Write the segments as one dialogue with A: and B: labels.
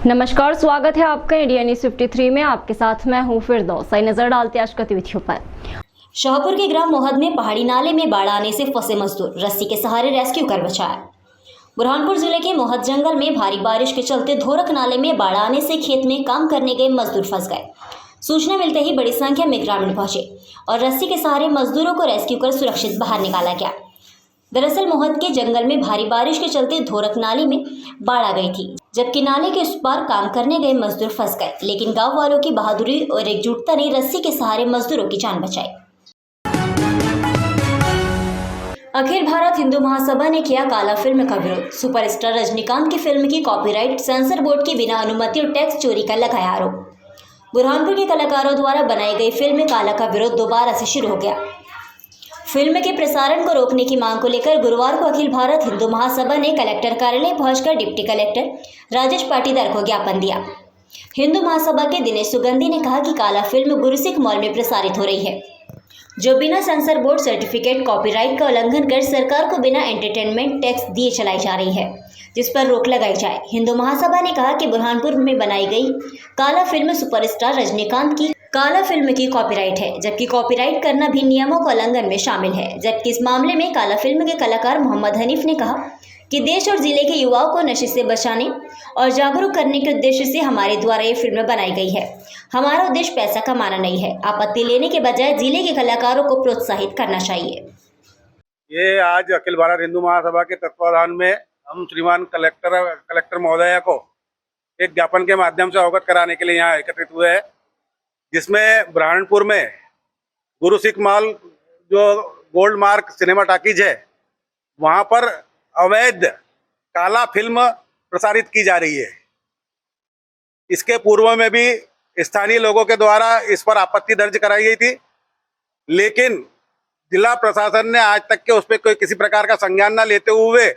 A: नमस्कार, स्वागत है आपका इंडिया न्यूज 53 में। आपके साथ मैं हूं फिरदौस। नजर डालते आज गतिविधियों पर।
B: शाहपुर के ग्राम मोहद में पहाड़ी नाले में बाढ़ आने से फंसे मजदूर रस्सी के सहारे रेस्क्यू कर बचाया। बुरहानपुर जिले के मोहद जंगल में भारी बारिश के चलते धोरक नाले में बाढ़ आने से खेत में काम करने गए मजदूर फंस गए। सूचना मिलते ही बड़ी संख्या में ग्रामीण पहुंचे और रस्सी के सहारे मजदूरों को रेस्क्यू कर सुरक्षित बाहर निकाला गया। दरअसल मोहद के जंगल में भारी बारिश के चलते धोरक नाले में बाढ़ आ गई थी, जबकि नाले के उस पार काम करने गए मजदूर फंस गए, लेकिन गांव वालों की बहादुरी और एकजुटता ने रस्सी के सहारे मजदूरों की जान बचाई। अखिल भारत हिंदू महासभा ने किया काला फिल्म का विरोध। सुपरस्टार रजनीकांत की फिल्म की कॉपीराइट सेंसर बोर्ड के बिना अनुमति और टैक्स चोरी का लगाया आरोप। बुरहानपुर के कलाकारों द्वारा बनाई गई फिल्म काला का विरोध दोबारा से शुरू हो गया। फिल्म के प्रसारण को रोकने की मांग को लेकर गुरुवार को अखिल भारत हिंदू महासभा ने कलेक्टर कार्यालय पहुंचकर डिप्टी कलेक्टर राजेश पाटीदार को ज्ञापन दिया। हिंदू महासभा के दिनेश सुगंधी ने कहा कि काला फिल्म गुरुसिख मॉल में प्रसारित हो रही है, जो बिना सेंसर बोर्ड सर्टिफिकेट कॉपीराइट का उल्लंघन कर सरकार को बिना एंटरटेनमेंट टैक्स दिए चलाई जा रही है, जिस पर रोक लगाई जाए। हिंदू महासभा ने कहा कि बुरहानपुर में बनाई गई काला फिल्म सुपरस्टार रजनीकांत की काला फिल्म की कॉपीराइट है, जबकि कॉपीराइट करना भी नियमों के उल्लंघन में शामिल है। जबकि इस मामले में काला फिल्म के कलाकार मोहम्मद हनीफ ने कहा कि देश और जिले के युवाओं को नशे से बचाने और जागरूक करने के उद्देश्य से हमारे द्वारा ये फिल्म बनाई गई है। हमारा उद्देश्य पैसा कमाना नहीं है। आपत्ति लेने के बजाय जिले के कलाकारों को प्रोत्साहित करना चाहिए।
C: ये आज अखिल भारत हिंदू महासभा के तत्वाधान में हम श्रीमान कलेक्टर महोदया को एक ज्ञापन के माध्यम से अवगत कराने के लिए यहाँ एकत्रित हुए हैं, जिसमें बुरहानपुर में गुरुसिख मॉल जो गोल्ड मार्क सिनेमा टाकीज है, वहाँ पर अवैध काला फिल्म प्रसारित की जा रही है। इसके पूर्व में भी स्थानीय लोगों के द्वारा इस पर आपत्ति दर्ज कराई गई थी, लेकिन जिला प्रशासन ने आज तक के उस पर कोई किसी प्रकार का संज्ञान न लेते हुए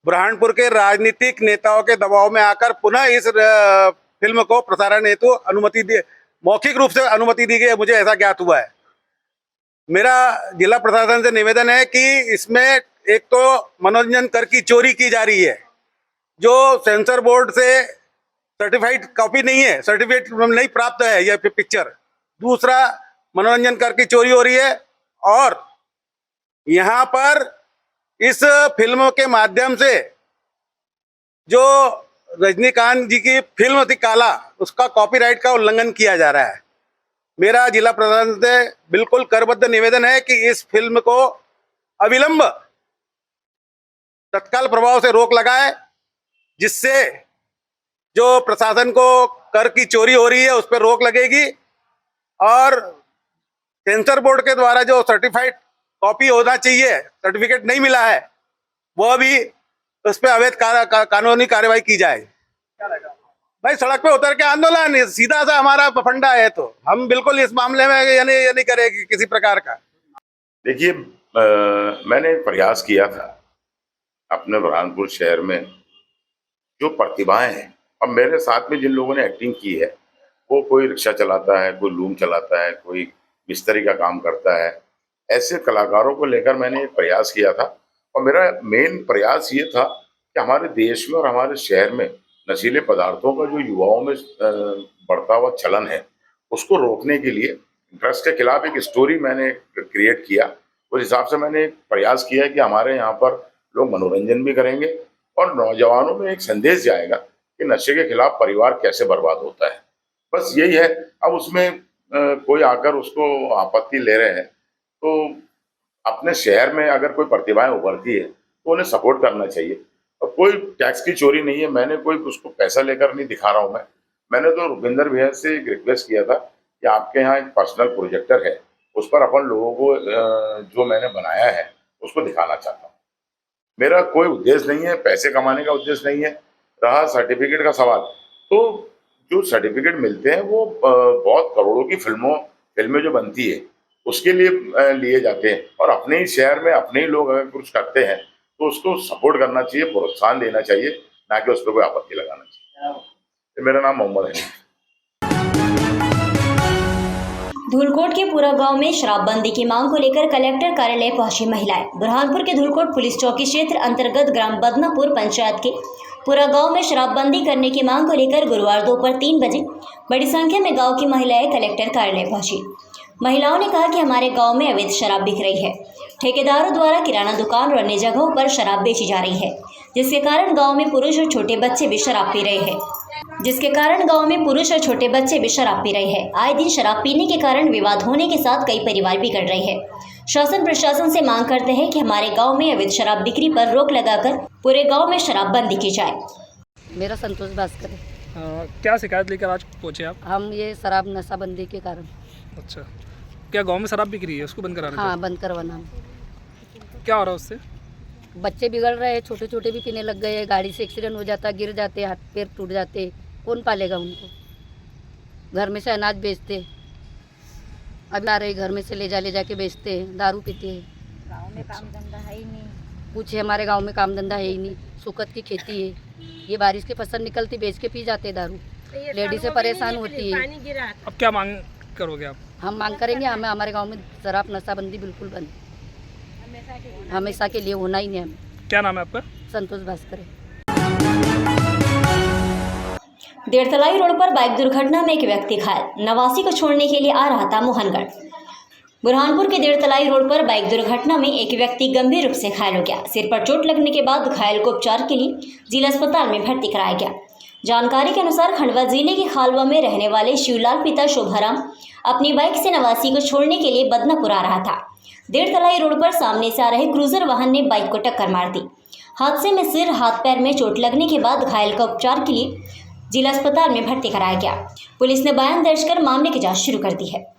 C: बुरहानपुर के राजनीतिक नेताओं के दबाव में आकर पुनः इस फिल्म को प्रसारण हेतु अनुमति दी, मौखिक रूप से अनुमति दी गई है। मुझे ऐसा ज्ञात हुआ है। मेरा जिला प्रशासन से निवेदन है कि इसमें एक तो मनोरंजन कर की चोरी की जा रही है, जो सेंसर बोर्ड से सर्टिफाइड कॉपी नहीं है, सर्टिफिकेट नहीं प्राप्त है यह पिक्चर। दूसरा, मनोरंजन कर की चोरी हो रही है और यहाँ पर इस फिल्म के माध्यम से जो रजनीकांत जी की फिल्म थी काला, उसका कॉपीराइट का उल्लंघन किया जा रहा है। मेरा जिला प्रशासन से बिल्कुल करबद्ध निवेदन है कि इस फिल्म को अविलंब तत्काल प्रभाव से रोक लगाए, जिससे जो प्रशासन को कर की चोरी हो रही है उस पर रोक लगेगी और सेंसर बोर्ड के द्वारा जो सर्टिफाइड कॉपी होना चाहिए, सर्टिफिकेट नहीं मिला है, वह भी उस पर अवैध कानूनी कार्रवाई की जाए। भाई, सड़क पे उतर के आंदोलन सीधा सा हमारा फंडा है, तो हम बिल्कुल इस मामले में ये नहीं करेंगे किसी प्रकार का।
D: देखिए, मैंने प्रयास किया था अपने बुरहानपुर शहर में जो प्रतिभाएं हैं, अब मेरे साथ में जिन लोगों ने एक्टिंग की है, वो कोई रिक्शा चलाता है, कोई लूम चलाता है, कोई मिस्त्री का काम करता है। ऐसे कलाकारों को लेकर मैंने एक प्रयास किया था और मेरा मेन प्रयास ये था कि हमारे देश में और हमारे शहर में नशीले पदार्थों का जो युवाओं में बढ़ता हुआ चलन है, उसको रोकने के लिए ड्रग्स के खिलाफ एक स्टोरी मैंने क्रिएट किया। उस हिसाब से मैंने एक प्रयास किया कि हमारे यहाँ पर लोग मनोरंजन भी करेंगे और नौजवानों में एक संदेश जाएगा कि नशे के खिलाफ परिवार कैसे बर्बाद होता है। बस यही है। अब उसमें कोई आकर उसको आपत्ति ले रहे हैं, तो अपने शहर में अगर कोई प्रतिभाएं उभरती है तो उन्हें सपोर्ट करना चाहिए। और कोई टैक्स की चोरी नहीं है, मैंने कोई उसको पैसा लेकर नहीं दिखा रहा हूँ। मैंने तो रुपिंदर भैया से एक रिक्वेस्ट किया था कि आपके यहाँ एक पर्सनल प्रोजेक्टर है, उस पर अपन लोगों को जो मैंने बनाया है उसको दिखाना चाहता हूँ। मेरा कोई उद्देश्य नहीं है, पैसे कमाने का उद्देश्य नहीं है। रहा सर्टिफिकेट का सवाल, तो जो सर्टिफिकेट मिलते हैं वो बहुत करोड़ों की फिल्में जो बनती है उसके लिए लिए जाते हैं, और अपने ही शहर में अपने ही लोग अगर कुछ करते हैं तो उसको सपोर्ट करना चाहिए, प्रोत्साहन देना चाहिए, ना कि उस पर कोई आपत्ति लगाना चाहिए। मेरा नाम मोहम्मद है।
B: धूलकोट के पूरा गांव में शराबबंदी की मांग को लेकर कलेक्टर कार्यालय पहुंची महिलाएं। बुरहानपुर के धूलकोट पुलिस चौकी क्षेत्र अंतर्गत ग्राम बदनापुर पंचायत के पूरा गांव में शराबबंदी करने की मांग को लेकर गुरुवार दोपहर 3 बजे बड़ी संख्या में गांव की महिलाएं कलेक्टर कार्यालय पहुंची। महिलाओं ने कहा कि हमारे गांव में अवैध शराब बिक रही है। ठेकेदारों द्वारा किराना दुकान और अन्य जगहों पर शराब बेची जा रही है, जिसके कारण गांव में पुरुष और छोटे बच्चे भी शराब पी रहे हैं। आए दिन शराब पीने के कारण विवाद होने के साथ कई परिवार बिगड़ रहे हैं। शासन प्रशासन से मांग करते हैं कि हमारे गांव में अवैध शराब बिक्री पर रोक लगाकर पूरे गांव में शराबबंदी की जाए।
E: मेरा संतोष भास्कर है।
F: क्या शिकायत लेकर आज पहुंचे आप?
E: हम ये शराब नशाबंदी के कारण।
F: अच्छा, क्या गांव में शराब बिक रही है, उसको बंद कराना
E: हाँ, बंद करवाना।
F: क्या हो रहा है उससे?
E: बच्चे बिगड़ रहे हैं, छोटे छोटे भी पीने लग गए हैं। गाड़ी से एक्सीडेंट हो जाता, गिर जाते, हाथ पैर टूट जाते। कौन पालेगा उनको? घर में से अनाज बेचते, अब आ रहे घर में से ले जाके बेचते हैं, दारू पीते हैं।
G: गाँव में काम धंधा है ही नहीं।
E: कुछ है, हमारे गांव में काम धंधा है ही नहीं। सुकत की खेती है, ये बारिश की फसल निकलती, बेच के पी जाते दारू। लेडीज़ परेशान होती है।
F: अब क्या मांग करोगे आप?
E: हम मांग करेंगे हमें हमारे गांव में शराब नशाबंदी बिल्कुल बंद, हमेशा के लिए होना ही नहीं। हमें
F: क्या नाम है आपका?
E: संतोष भास्कर है।
B: देरतलाई रोड पर बाइक दुर्घटना में एक व्यक्ति घायल, नवासी को छोड़ने के लिए आ रहा था मोहनगढ़। बुरहानपुर के देरतलाई रोड पर बाइक दुर्घटना में एक व्यक्ति गंभीर रूप से घायल हो गया। सिर पर चोट लगने के बाद घायल को उपचार के लिए जिला अस्पताल में भर्ती कराया गया। जानकारी के अनुसार खंडवा जिले के खालवा में रहने वाले शिवलाल पिता शोभाराम अपनी बाइक से नवासी को छोड़ने के लिए बदनापुर आ रहा था। देरतलाई रोड पर सामने से आ रहे क्रूजर वाहन ने बाइक को टक्कर मार दी। हादसे में सिर, हाथ पैर में चोट लगने के बाद घायल का उपचार के लिए जिला अस्पताल में भर्ती कराया गया। पुलिस ने बयान दर्ज कर मामले की जांच शुरू कर दी है।